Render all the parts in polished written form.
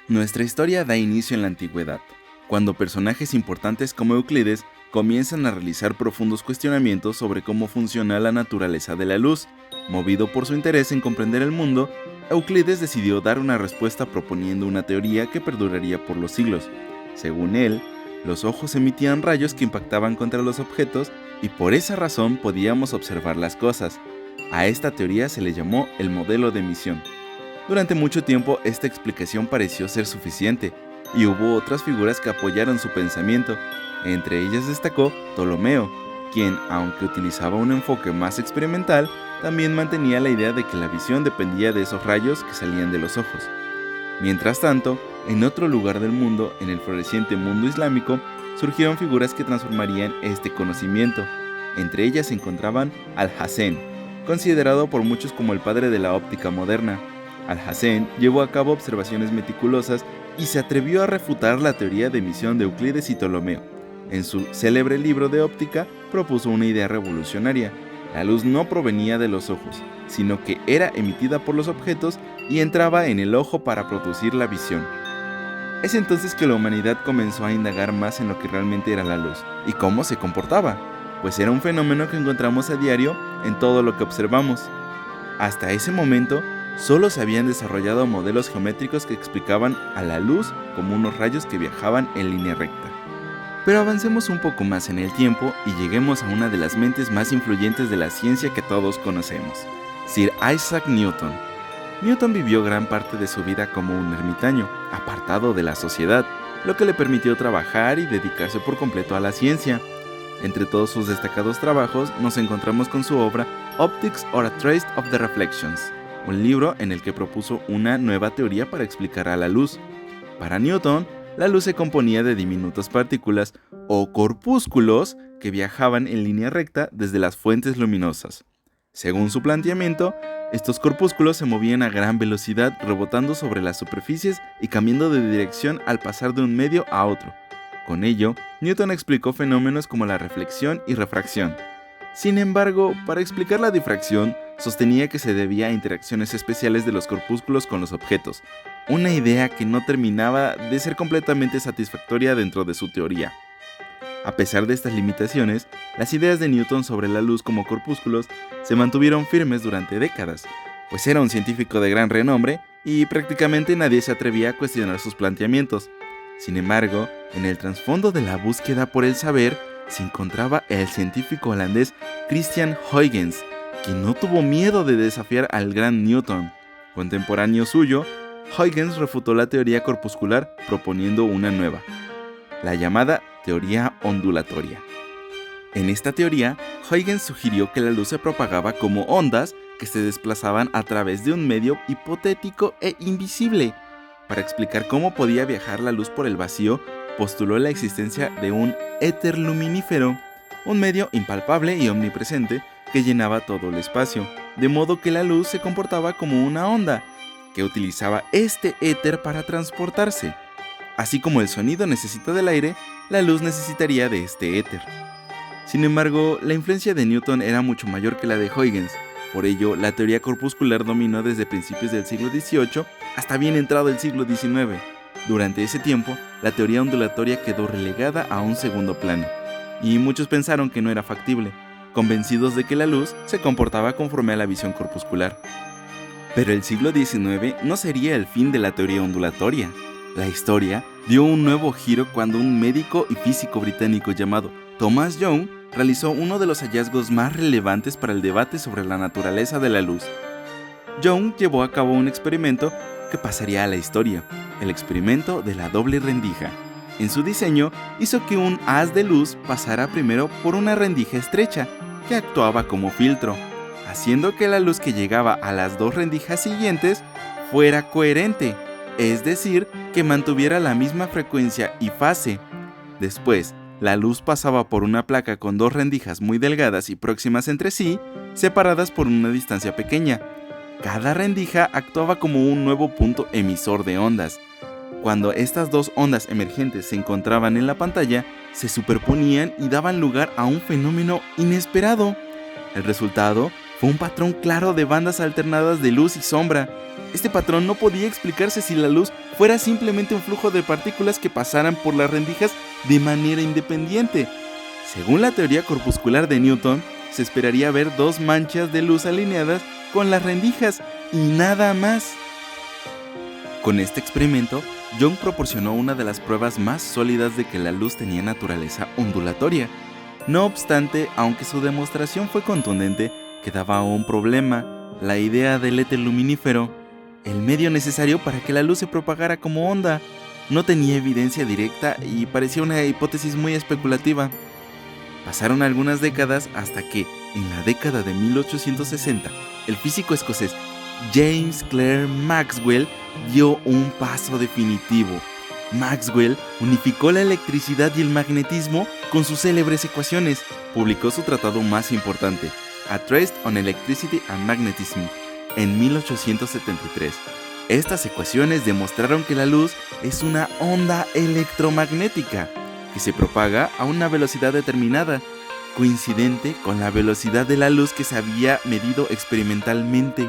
Nuestra historia da inicio en la antigüedad, cuando personajes importantes como Euclides comienzan a realizar profundos cuestionamientos sobre cómo funciona la naturaleza de la luz. Movido por su interés en comprender el mundo, Euclides decidió dar una respuesta proponiendo una teoría que perduraría por los siglos. Según él, los ojos emitían rayos que impactaban contra los objetos y por esa razón podíamos observar las cosas. A esta teoría se le llamó el modelo de emisión. Durante mucho tiempo esta explicación pareció ser suficiente, y hubo otras figuras que apoyaron su pensamiento. Entre ellas destacó Ptolomeo, quien, aunque utilizaba un enfoque más experimental, también mantenía la idea de que la visión dependía de esos rayos que salían de los ojos. Mientras tanto, en otro lugar del mundo, en el floreciente mundo islámico, surgieron figuras que transformarían este conocimiento. Entre ellas se encontraban Alhazen, considerado por muchos como el padre de la óptica moderna. Alhazen llevó a cabo observaciones meticulosas y se atrevió a refutar la teoría de emisión de Euclides y Ptolomeo. En su célebre libro de óptica propuso una idea revolucionaria. La luz no provenía de los ojos, sino que era emitida por los objetos y entraba en el ojo para producir la visión. Es entonces que la humanidad comenzó a indagar más en lo que realmente era la luz y cómo se comportaba, pues era un fenómeno que encontramos a diario en todo lo que observamos. Hasta ese momento, solo se habían desarrollado modelos geométricos que explicaban a la luz como unos rayos que viajaban en línea recta. Pero avancemos un poco más en el tiempo y lleguemos a una de las mentes más influyentes de la ciencia que todos conocemos, Sir Isaac Newton. Newton vivió gran parte de su vida como un ermitaño, apartado de la sociedad, lo que le permitió trabajar y dedicarse por completo a la ciencia. Entre todos sus destacados trabajos nos encontramos con su obra Optics or a Trace of the Reflections, un libro en el que propuso una nueva teoría para explicar a la luz. Para Newton, la luz se componía de diminutas partículas o corpúsculos que viajaban en línea recta desde las fuentes luminosas. Según su planteamiento, estos corpúsculos se movían a gran velocidad rebotando sobre las superficies y cambiando de dirección al pasar de un medio a otro. Con ello, Newton explicó fenómenos como la reflexión y refracción. Sin embargo, para explicar la difracción, sostenía que se debía a interacciones especiales de los corpúsculos con los objetos, una idea que no terminaba de ser completamente satisfactoria dentro de su teoría. A pesar de estas limitaciones, las ideas de Newton sobre la luz como corpúsculos se mantuvieron firmes durante décadas, pues era un científico de gran renombre y prácticamente nadie se atrevía a cuestionar sus planteamientos. Sin embargo, en el trasfondo de la búsqueda por el saber se encontraba el científico holandés Christian Huygens, quien no tuvo miedo de desafiar al gran Newton. Contemporáneo suyo, Huygens refutó la teoría corpuscular proponiendo una nueva, la llamada teoría ondulatoria. En esta teoría, Huygens sugirió que la luz se propagaba como ondas que se desplazaban a través de un medio hipotético e invisible. Para explicar cómo podía viajar la luz por el vacío, postuló la existencia de un éter luminífero, un medio impalpable y omnipresente que llenaba todo el espacio, de modo que la luz se comportaba como una onda, que utilizaba este éter para transportarse. Así como el sonido necesita del aire, la luz necesitaría de este éter. Sin embargo, la influencia de Newton era mucho mayor que la de Huygens. Por ello, la teoría corpuscular dominó desde principios del siglo XVIII hasta bien entrado el siglo XIX. Durante ese tiempo, la teoría ondulatoria quedó relegada a un segundo plano, y muchos pensaron que no era factible, convencidos de que la luz se comportaba conforme a la visión corpuscular. Pero el siglo XIX no sería el fin de la teoría ondulatoria. La historia dio un nuevo giro cuando un médico y físico británico llamado Thomas Young realizó uno de los hallazgos más relevantes para el debate sobre la naturaleza de la luz. Young llevó a cabo un experimento que pasaría a la historia, el experimento de la doble rendija. En su diseño, hizo que un haz de luz pasara primero por una rendija estrecha, que actuaba como filtro, haciendo que la luz que llegaba a las dos rendijas siguientes fuera coherente, es decir, que mantuviera la misma frecuencia y fase. Después, la luz pasaba por una placa con dos rendijas muy delgadas y próximas entre sí, separadas por una distancia pequeña. Cada rendija actuaba como un nuevo punto emisor de ondas. Cuando estas dos ondas emergentes se encontraban en la pantalla, se superponían y daban lugar a un fenómeno inesperado. El resultado fue un patrón claro de bandas alternadas de luz y sombra. Este patrón no podía explicarse si la luz fuera simplemente un flujo de partículas que pasaran por las rendijas de manera independiente. Según la teoría corpuscular de Newton, se esperaría ver dos manchas de luz alineadas con las rendijas y nada más. Con este experimento, Young proporcionó una de las pruebas más sólidas de que la luz tenía naturaleza ondulatoria. No obstante, aunque su demostración fue contundente, quedaba un problema: la idea del éter luminífero, el medio necesario para que la luz se propagara como onda. No tenía evidencia directa y parecía una hipótesis muy especulativa. Pasaron algunas décadas hasta que, en la década de 1860, el físico escocés James Clerk Maxwell dio un paso definitivo. Maxwell unificó la electricidad y el magnetismo con sus célebres ecuaciones. Publicó su tratado más importante, A Treatise on Electricity and Magnetism, en 1873. Estas ecuaciones demostraron que la luz es una onda electromagnética que se propaga a una velocidad determinada, coincidente con la velocidad de la luz que se había medido experimentalmente.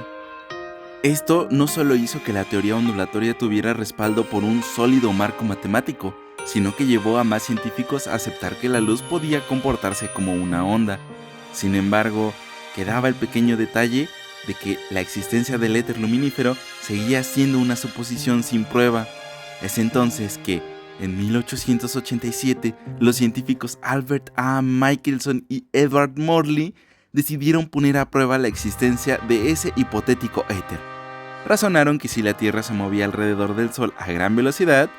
Esto no solo hizo que la teoría ondulatoria tuviera respaldo por un sólido marco matemático, sino que llevó a más científicos a aceptar que la luz podía comportarse como una onda. Sin embargo, quedaba el pequeño detalle de que la existencia del éter luminífero seguía siendo una suposición sin prueba. Es entonces que, en 1887, los científicos Albert A. Michelson y Edward Morley decidieron poner a prueba la existencia de ese hipotético éter. Razonaron que si la Tierra se movía alrededor del Sol a gran velocidad,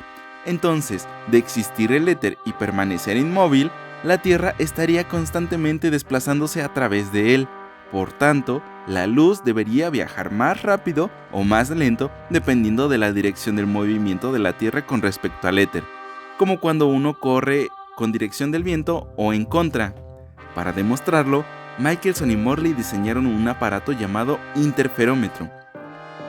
entonces, de existir el éter y permanecer inmóvil, la Tierra estaría constantemente desplazándose a través de él. Por tanto, la luz debería viajar más rápido o más lento dependiendo de la dirección del movimiento de la Tierra con respecto al éter, como cuando uno corre con dirección del viento o en contra. Para demostrarlo, Michelson y Morley diseñaron un aparato llamado interferómetro.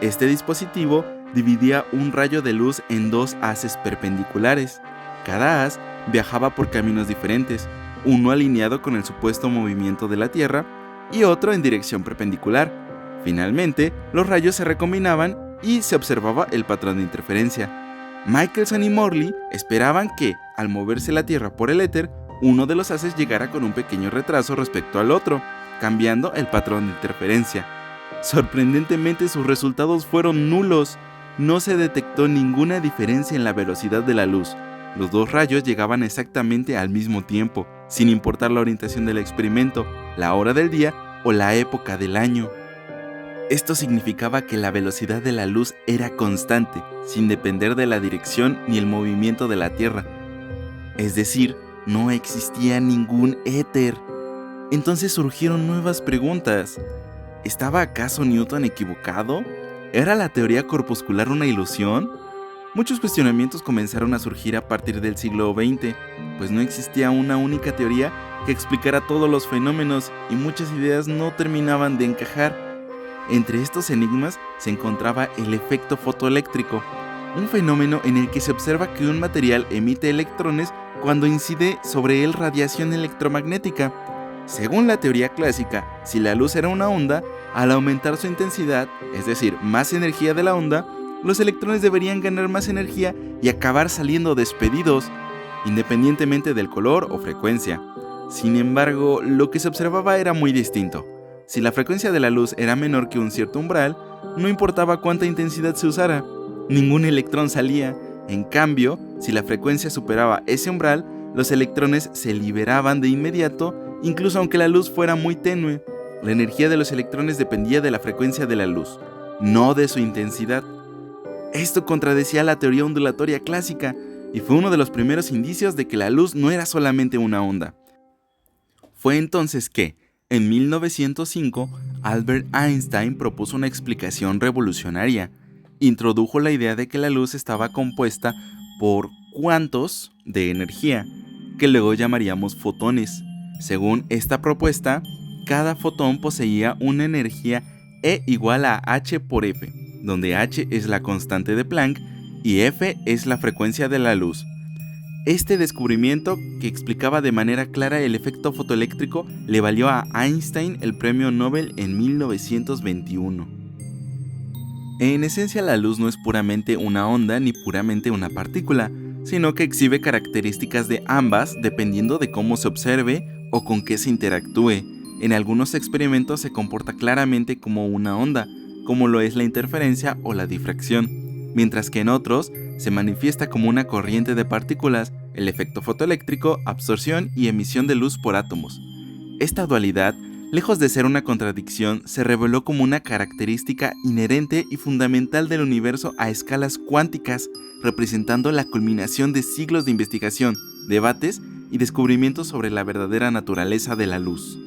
Este dispositivo dividía un rayo de luz en dos haces perpendiculares. Cada haz viajaba por caminos diferentes, uno alineado con el supuesto movimiento de la Tierra y otro en dirección perpendicular. Finalmente, los rayos se recombinaban y se observaba el patrón de interferencia. Michelson y Morley esperaban que, al moverse la Tierra por el éter, uno de los haces llegara con un pequeño retraso respecto al otro, cambiando el patrón de interferencia. Sorprendentemente, sus resultados fueron nulos. No se detectó ninguna diferencia en la velocidad de la luz. Los dos rayos llegaban exactamente al mismo tiempo, sin importar la orientación del experimento, la hora del día o la época del año. Esto significaba que la velocidad de la luz era constante, sin depender de la dirección ni el movimiento de la Tierra. Es decir, no existía ningún éter. Entonces surgieron nuevas preguntas. ¿Estaba acaso Newton equivocado? ¿Era la teoría corpuscular una ilusión? Muchos cuestionamientos comenzaron a surgir a partir del siglo XX, pues no existía una única teoría que explicara todos los fenómenos y muchas ideas no terminaban de encajar. Entre estos enigmas se encontraba el efecto fotoeléctrico, un fenómeno en el que se observa que un material emite electrones cuando incide sobre él radiación electromagnética. Según la teoría clásica, si la luz era una onda, al aumentar su intensidad, es decir, más energía de la onda, los electrones deberían ganar más energía y acabar saliendo despedidos, independientemente del color o frecuencia. Sin embargo, lo que se observaba era muy distinto. Si la frecuencia de la luz era menor que un cierto umbral, no importaba cuánta intensidad se usara, ningún electrón salía. En cambio, si la frecuencia superaba ese umbral, los electrones se liberaban de inmediato, incluso aunque la luz fuera muy tenue. La energía de los electrones dependía de la frecuencia de la luz, no de su intensidad. Esto contradecía la teoría ondulatoria clásica y fue uno de los primeros indicios de que la luz no era solamente una onda. Fue entonces que, en 1905, Albert Einstein propuso una explicación revolucionaria. Introdujo la idea de que la luz estaba compuesta por cuantos de energía, que luego llamaríamos fotones. Según esta propuesta, cada fotón poseía una energía E igual a h por f, donde h es la constante de Planck y f es la frecuencia de la luz. Este descubrimiento, que explicaba de manera clara el efecto fotoeléctrico, le valió a Einstein el premio Nobel en 1921. En esencia, la luz no es puramente una onda ni puramente una partícula, sino que exhibe características de ambas dependiendo de cómo se observe o con qué se interactúe. En algunos experimentos se comporta claramente como una onda, como lo es la interferencia o la difracción, mientras que en otros se manifiesta como una corriente de partículas, el efecto fotoeléctrico, absorción y emisión de luz por átomos. Esta dualidad, lejos de ser una contradicción, se reveló como una característica inherente y fundamental del universo a escalas cuánticas, representando la culminación de siglos de investigación, debates y descubrimientos sobre la verdadera naturaleza de la luz.